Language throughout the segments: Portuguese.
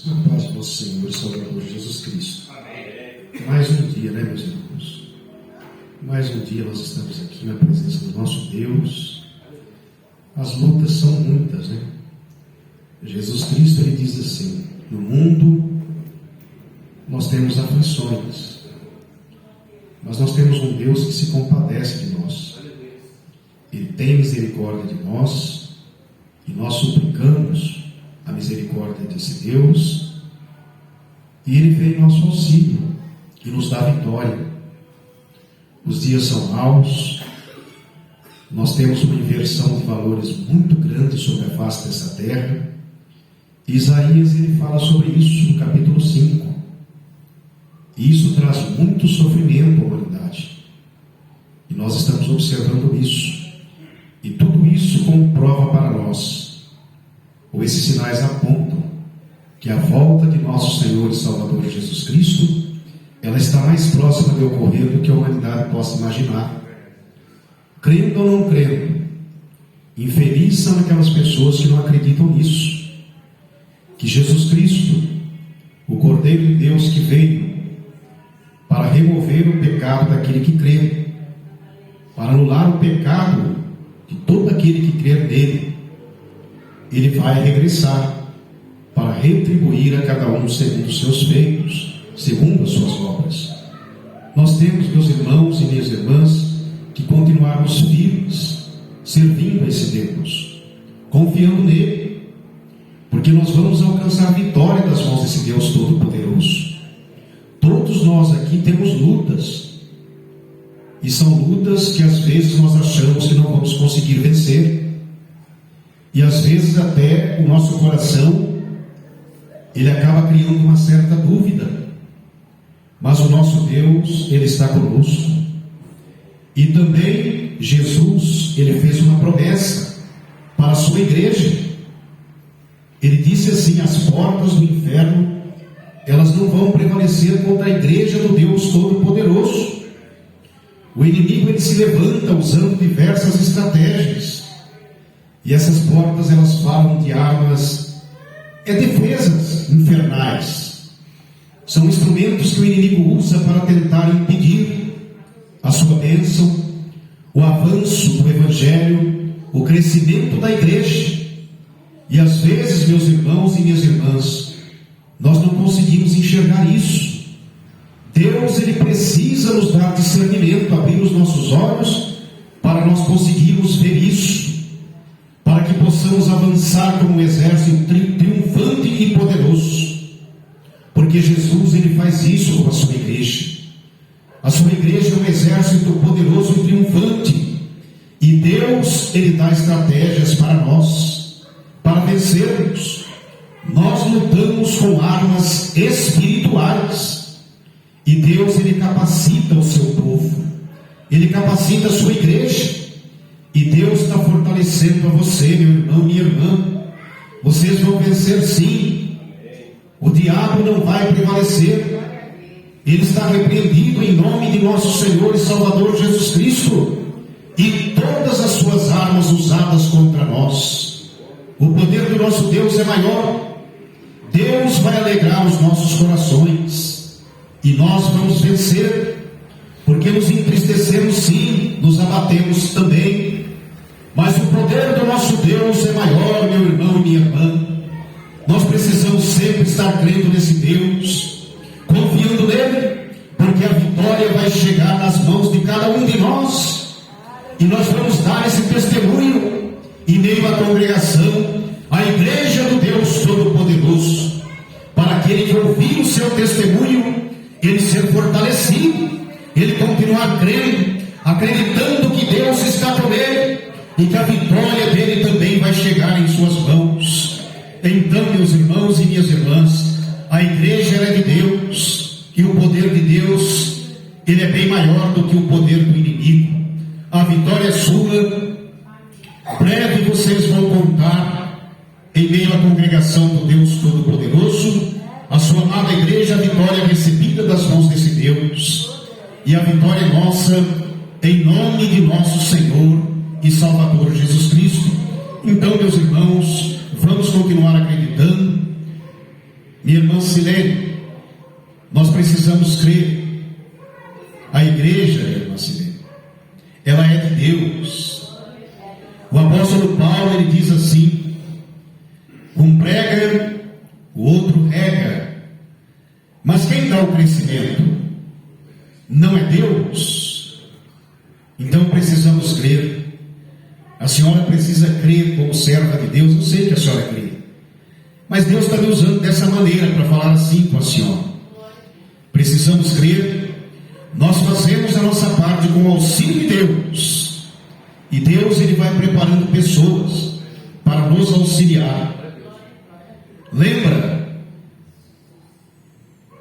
Na paz do nosso Senhor e Salvador Jesus Cristo. Amém. Mais um dia, né, meus irmãos? Mais um dia nós estamos aqui na presença do nosso Deus. As lutas são muitas, né? Jesus Cristo, ele diz assim: no mundo nós temos aflições, mas nós temos um Deus que se compadece de nós. Ele tem misericórdia de nós e nós suplicamos a misericórdia desse Deus, e Ele vem em nosso auxílio e nos dá vitória. Os dias são maus, nós temos uma inversão de valores muito grande sobre a face dessa terra. Isaías, ele fala sobre isso no capítulo 5, e isso traz muito sofrimento à humanidade, e nós estamos observando isso, e tudo isso comprova para nós, ou esses sinais apontam, que a volta de nosso Senhor e Salvador Jesus Cristo, ela está mais próxima de ocorrer do que a humanidade possa imaginar. Crendo ou não crendo, infelizes são aquelas pessoas que não acreditam nisso, que Jesus Cristo, o Cordeiro de Deus que veio para remover o pecado daquele que crê, para anular o pecado de todo aquele que crer nele, ele vai regressar para retribuir a cada um segundo os seus feitos, segundo as suas obras. Nós temos, meus irmãos e minhas irmãs, que continuarmos firmes, servindo a esse Deus, confiando nele, porque nós vamos alcançar a vitória das mãos desse Deus Todo-Poderoso. Todos nós aqui temos lutas, e são lutas que às vezes nós achamos que não vamos conseguir vencer, e às vezes até o nosso coração ele acaba criando uma certa dúvida, mas o nosso Deus, ele está conosco. E também Jesus, ele fez uma promessa para a sua igreja. Ele disse assim: as portas do inferno, elas não vão prevalecer contra a igreja do Deus Todo-Poderoso. O inimigo, ele se levanta usando diversas estratégias, e essas portas, elas falam de armas, defesas infernais. São instrumentos que o inimigo usa para tentar impedir a sua bênção, o avanço do Evangelho, o crescimento da igreja. E às vezes, meus irmãos e minhas irmãs, nós não conseguimos enxergar isso. Deus, ele precisa nos dar discernimento, abrir os nossos olhos para nós conseguirmos ver isso, para que possamos avançar como um exército triunfante e poderoso, porque Jesus, ele faz isso com a sua igreja. A sua igreja é um exército poderoso e triunfante, e Deus, ele dá estratégias para nós, para vencermos. Nós lutamos com armas espirituais, e Deus, ele capacita o seu povo, ele capacita a sua igreja, e Deus está fortalecendo a você, meu irmão, minha irmã. Vocês vão vencer sim. O diabo não vai prevalecer. Ele está repreendido em nome de nosso Senhor e Salvador Jesus Cristo. E todas as suas armas usadas contra nós, o poder do nosso Deus é maior. Deus vai alegrar os nossos corações, e nós vamos vencer, porque nos entristecemos sim, nos abatemos também, mas o poder do nosso Deus é maior, meu irmão e minha irmã. Nós precisamos sempre estar crendo nesse Deus, confiando nele, porque a vitória vai chegar nas mãos de cada um de nós, e nós vamos dar esse testemunho em meio à congregação, a igreja do Deus Todo-Poderoso, para aquele que ouvir o seu testemunho, ele ser fortalecido, ele continuar crendo, acreditando que Deus está com ele, e que a vitória dele também vai chegar em suas mãos. Então, meus irmãos e minhas irmãs, a igreja, ela é de Deus, e o poder de Deus, ele é bem maior do que o poder do inimigo. A vitória é sua. Breve vocês vão contar, em meio à congregação do Deus Todo-Poderoso, a sua amada igreja, a vitória recebida das mãos desse Deus, e a vitória é nossa, em nome de nosso Senhor e Salvador Jesus Cristo. Então, meus irmãos, vamos continuar acreditando, Minha irmã Silene, nós precisamos crer. A igreja, irmã Silene, ela é de Deus. O apóstolo Paulo, ele diz assim: um prega, o outro rega, mas quem dá o crescimento não é Deus. Então precisamos crer. A senhora precisa crer como serva de Deus. Eu sei que a senhora crê, mas Deus está me usando dessa maneira para falar assim com a senhora. Precisamos crer. Nós fazemos a nossa parte com o auxílio de Deus, e Deus, ele vai preparando pessoas para nos auxiliar. Lembra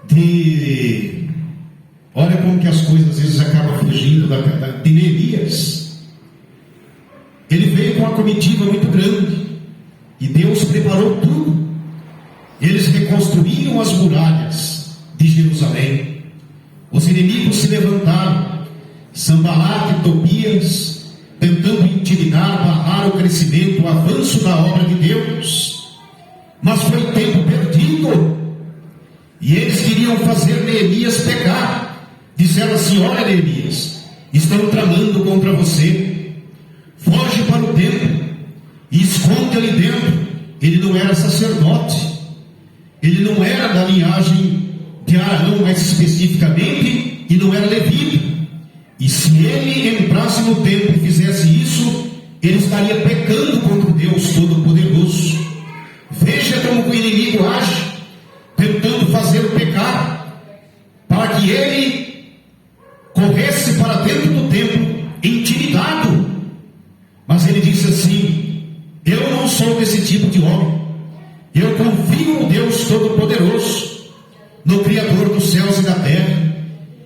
de, olha como que as coisas às vezes acabam fugindo de Neemias. Ele veio com uma comitiva muito grande, e Deus preparou tudo. Eles reconstruíram as muralhas de Jerusalém. Os inimigos se levantaram, Sanbalat e Tobias, tentando intimidar, barrar o crescimento, o avanço da obra de Deus. Mas foi tempo perdido, e eles queriam fazer Neemias pecar. Disseram assim: olha, Neemias, estão tramando contra você, foge para o templo e esconde ali dentro. Ele não era sacerdote, ele não era da linhagem de Arão mais especificamente, e não era levita. E se ele entrasse no templo e fizesse isso, ele estaria pecando contra Deus Todo-Poderoso. Veja como o inimigo age, tentando fazer o pecado, para que ele corresse para dentro do templo intimidado. Mas ele disse assim: eu não sou desse tipo de homem. Eu confio no Deus Todo-Poderoso, no Criador dos céus e da terra,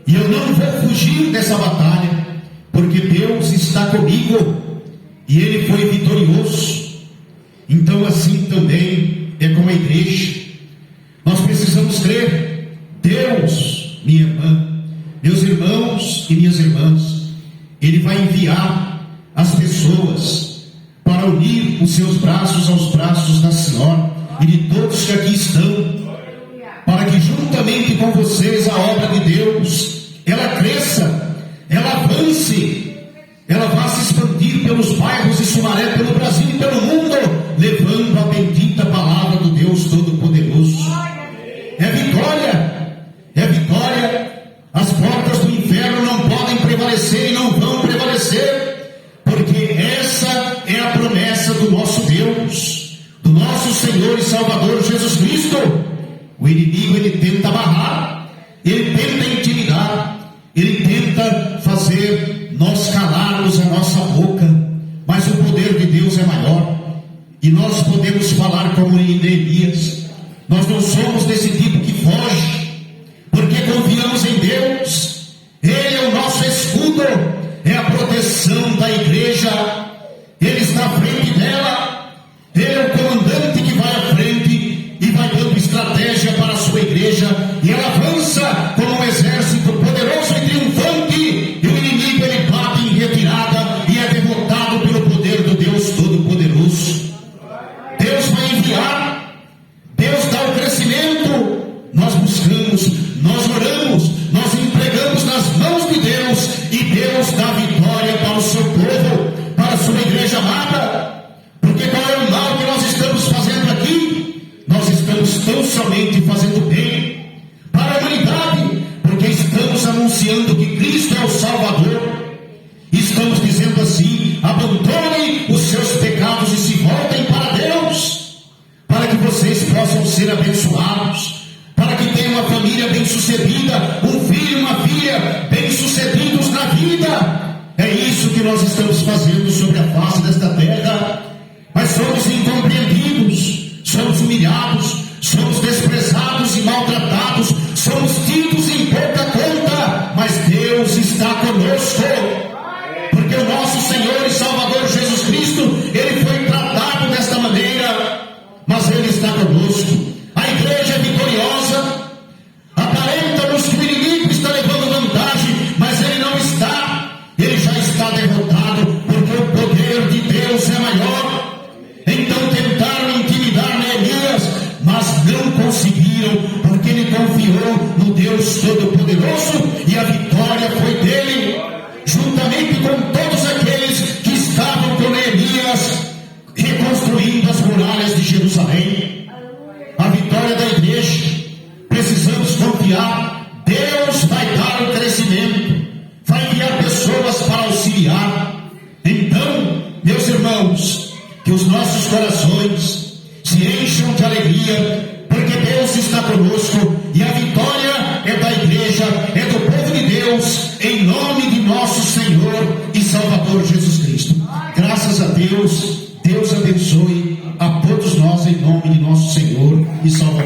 e eu não vou fugir dessa batalha, porque Deus está comigo, e Ele foi vitorioso. Então assim também é com a igreja. Nós precisamos crer. Deus, minha irmã, meus irmãos e minhas irmãs, Ele vai enviar as pessoas para unir os seus braços aos braços da Senhora e de todos que aqui estão, para que juntamente com vocês a obra de Deus, ela cresça, ela avance, ela vá se expandir pelos bairros de Sumaré, pelo Brasil e pelo mundo, levando a bendita palavra do Deus Todo-Poderoso. É vitória, é vitória. As portas do inferno não podem prevalecer e não vão prevalecer, porque essa é a promessa do nosso Deus, do nosso Senhor e Salvador Jesus Cristo. O inimigo, ele tenta barrar, ele tenta intimidar, ele tenta fazer nós calarmos a nossa boca, mas o poder de Deus é maior, e nós podemos falar como em Neemias. Nós não somos desse tipo que foge, porque confiamos em Deus. Ele é o nosso escudo, é a proteção da igreja, Ele está à frente dela, Ele é o comandante que vai à frente e vai dando estratégia para a sua igreja, e ela avança como um exército poderoso e triunfante, e o inimigo, ele bate em retirada e é derrotado pelo poder do Deus Todo-Poderoso. Deus vai enviar, Deus dá o crescimento. Nós buscamos, nós oramos, nós entregamos nas mãos de Deus, e Deus dá vitória para o seu povo, para a sua igreja amada. Porque qual é o mal que nós estamos fazendo aqui? Nós estamos tão somente fazendo bem para a humanidade, porque estamos anunciando que Cristo é o Salvador. Estamos dizendo assim: abandonem os seus pecados e se voltem para Deus, para que vocês possam ser abençoados, para que tenham uma família bem-sucedida, um filho e uma filha bem-sucedidos na vida. É isso que nós estamos fazendo sobre a face desta terra. Mas somos incompreendidos, somos humilhados, somos desprezados e maltratados, somos tidos em pouca conta, mas Deus está conosco, porque o nosso Senhor e Salvador Jesus Cristo, Ele foi tratado desta maneira, mas Ele está conosco. A igreja é vitoriosa. Aparenta-nos que o inimigo está levando vantagem, mas ele não está. Ele já está derrotado, porque o poder de Deus é maior. Então tentaram intimidar Neemias, mas não Deus Todo-Poderoso, e a vitória foi dele, juntamente com todos aqueles que estavam com Neemias reconstruindo as muralhas de Jerusalém. A vitória da igreja, precisamos confiar, Deus vai dar o crescimento, vai enviar pessoas para auxiliar. Então, meus irmãos, que os nossos corações se encham de alegria, porque Deus está conosco, e a vitória é da igreja, é do povo de Deus, em nome de nosso Senhor e Salvador Jesus Cristo. Graças a Deus, Deus abençoe a todos nós, em nome de nosso Senhor e Salvador.